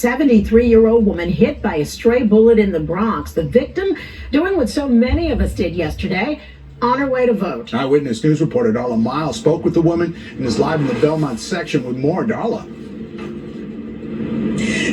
73-year-old woman hit by a stray bullet in the Bronx. The victim doing what so many of us did yesterday, on her way to vote. Eyewitness News reporter Darla Miles spoke with the woman and is live in the Belmont section with more. Darla.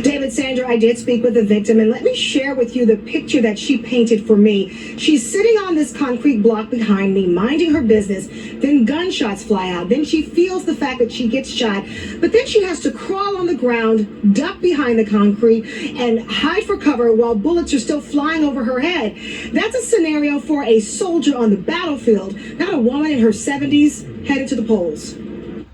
David, Sandra, I did speak with the victim, and let me share with you the picture that she painted for me. She's sitting on this concrete block behind me, minding her business. Then gunshots fly out. Then she feels the fact that she gets shot. But then she has to crawl on the ground, duck behind the concrete, and hide for cover while bullets are still flying over her head. That's a scenario for a soldier on the battlefield, not a woman in her 70s headed to the polls. And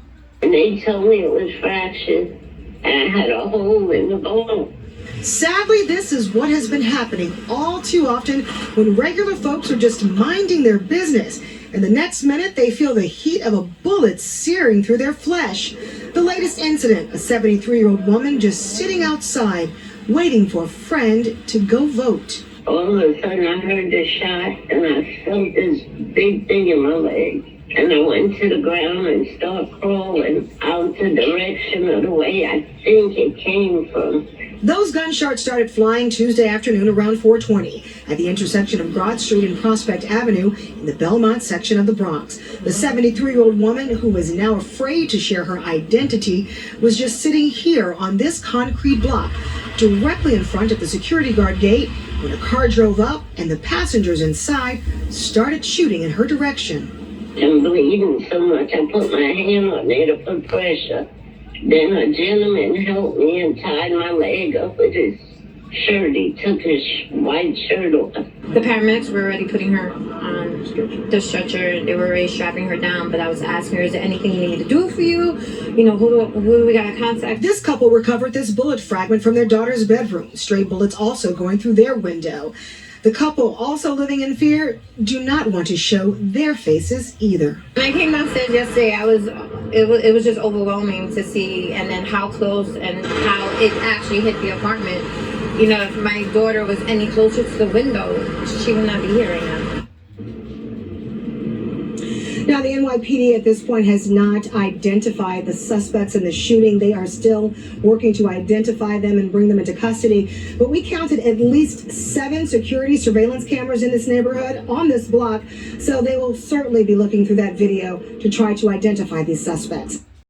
they told me it was fractured. And I had a hole in the bone. Sadly, this is what has been happening all too often when regular folks are just minding their business. And the next minute, they feel the heat of a bullet searing through their flesh. The latest incident, a 73-year-old woman just sitting outside, waiting for a friend to go vote. All of a sudden, I heard the shot, and I felt this big thing in my leg. And I went to the ground and started crawling out the direction of the way I think it came from. Those gunshots started flying Tuesday afternoon around 4:20 at the intersection of Broad Street and Prospect Avenue in the Belmont section of the Bronx. The 73-year-old woman, who is now afraid to share her identity, was just sitting here on this concrete block, directly in front of the security guard gate, when a car drove up and the passengers inside started shooting in her direction. I'm bleeding so much, I put my hand on there to put pressure. Then a gentleman helped me and tied my leg up with his shirt. He took his white shirt off. The paramedics were already putting her on the stretcher. They were already strapping her down, but I was asking her, is there anything we need to do for you? You know, who do we got to contact? This couple recovered this bullet fragment from their daughter's bedroom. Stray bullets also going through their window. The couple, also living in fear, do not want to show their faces either. When I came downstairs yesterday, it was just overwhelming to see, and then how close and how it actually hit the apartment. You know, if my daughter was any closer to the window, she would not be here right now. Now, the NYPD at this point has not identified the suspects in the shooting. They are still working to identify them and bring them into custody. But we counted at least 7 security surveillance cameras in this neighborhood on this block. So they will certainly be looking through that video to try to identify these suspects.